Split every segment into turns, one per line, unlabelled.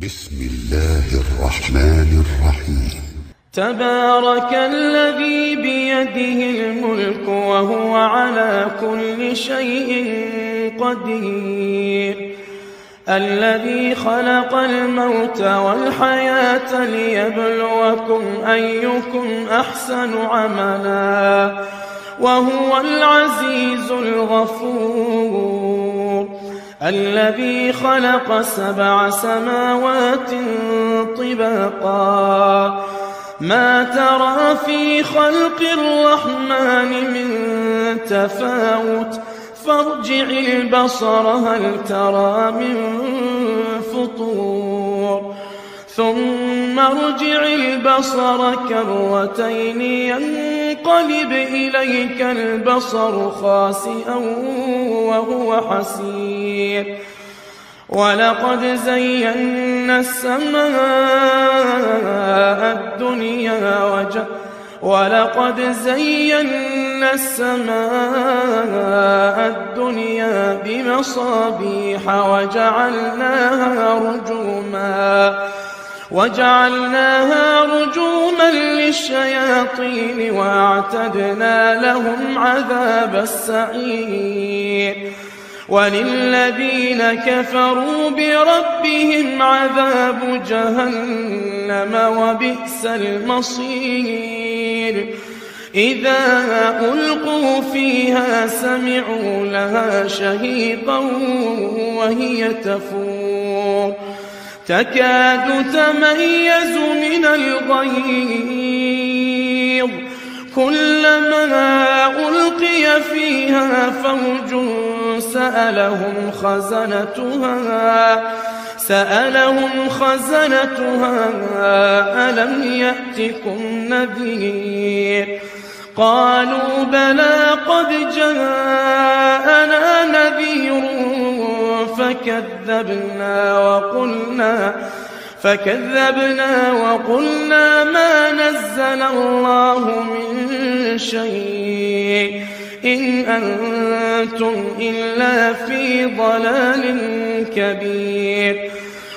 بسم الله الرحمن الرحيم.
تبارك الذي بيده الملك وهو على كل شيء قدير، الذي خلق الموت والحياة ليبلوكم أيكم أحسن عملا وهو العزيز الغفور، الذي خلق 7 سماوات طباقا ما ترى في خلق الرحمن من تفاوت فارجع البصر هل ترى من فطور ثم ارجع البصر كرتين ينقلب إليك البصر خاسئا وهو حسير، ولقد زينا السماء الدنيا بمصابيح وجعلناها رجوما للشياطين وأعتدنا لهم عذاب السعير، وللذين كفروا بربهم عذاب جهنم وبئس المصير، إذا ألقوا فيها سمعوا لها شهيقا وهي تفور تكاد تميز من الغيظ كلما ألقي فيها فوج سألهم خزنتها ألم يأتكم نذير، قالوا بلى قد جاءنا نذير فكذبنا وقلنا ما نزل الله من شيء إن أنتم إلا في ضلال كبير،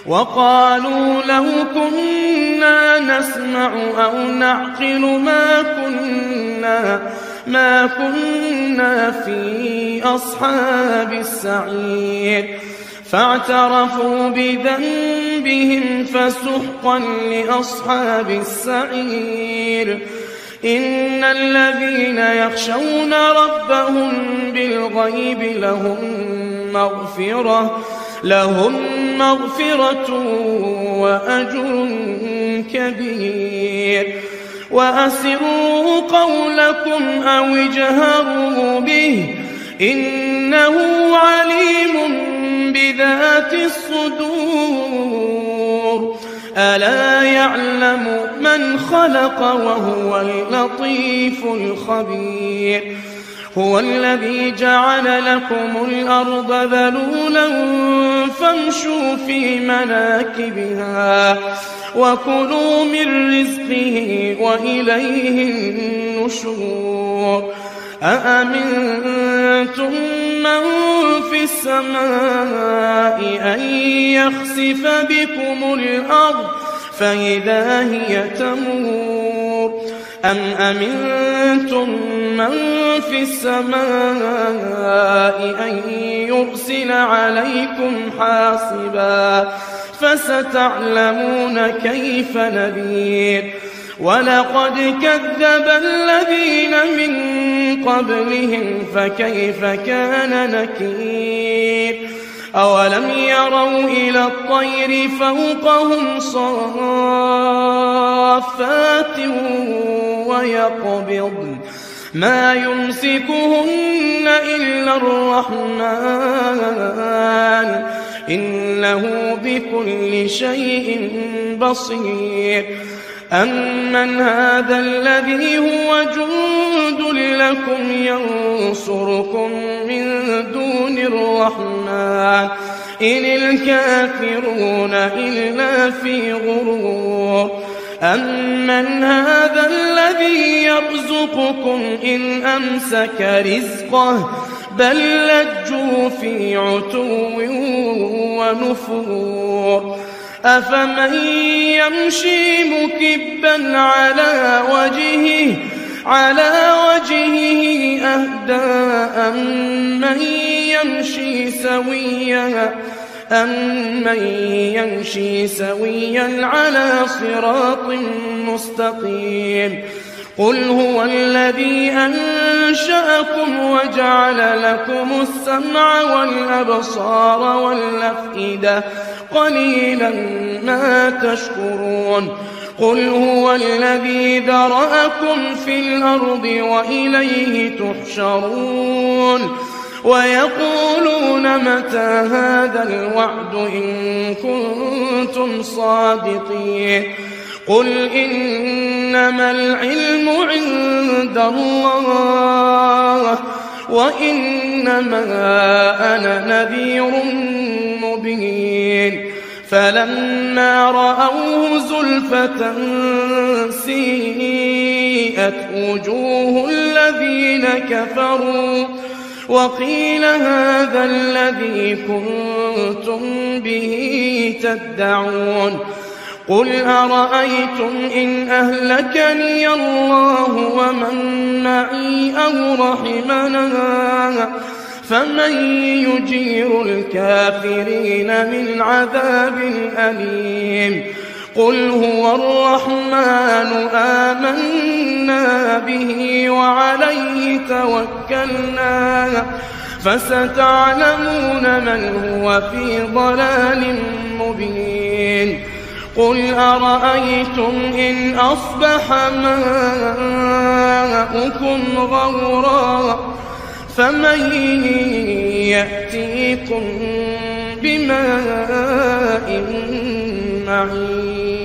وقالوا لو كنا نسمع أو نعقل ما كنا في أصحاب السعير، فاعترفوا بذنبهم فسحقا لأصحاب السعير، إن الذين يخشون ربهم بالغيب لهم مغفرة وأجر كبير، وأسروا قولكم أو اجهروا به إنه عليم بذات الصدور، ألا يعلم من خلق وهو اللطيف الخبير، هو الذي جعل لكم الأرض ذلولا فامشوا في مناكبها وكلوا من رزقه وإليه النشور، أأمنتم من في السماء أن يخسف بكم الأرض فإذا هي تمور، أم أمنتم من في السماء أن يرسل عليكم حاصبا فستعلمون كيف نذير، ولقد كذب الذين من قبلهم فكيف كان نكير، أولم يروا إلى الطير فوقهم صافات ويقبضن ما يمسكهن إلا الرحمن إنه بكل شيء بصير، أمن هذا الذي هو جند لكم ينصركم من دون الرحمن إن الكافرون إلا في غرور، أمن هذا الذي يرزقكم إن أمسك رزقه بل لجوا في عتو ونفور، أفمن يمشي مكبا على وجهه أهدى أمن يمشي سويا على صراط مستقيم قل هو الذي أنشأكم وجعل لكم السمع والأبصار والأفئدة قليلا ما تشكرون قل هو الذي ذرأكم في الأرض وإليه تحشرون ويقولون متى هذا الوعد إن كنتم صادقين قل إنما العلم عند الله وإنما أنا نذير مبين فلما رأوه زلفة سيئت وجوه الذين كفروا وقيل هذا الذي كنتم به تدعون قل أرأيتم إن أهلكني الله ومن معي أو رحمنا فمن يجير الكافرين من عذاب أليم قل هو الرحمن آمنا به وعليه توكلنا فستعلمون من هو في ضلال مبين قل أرأيتم إن أصبح ماؤكم غورا فمن يأتيكم بماء معين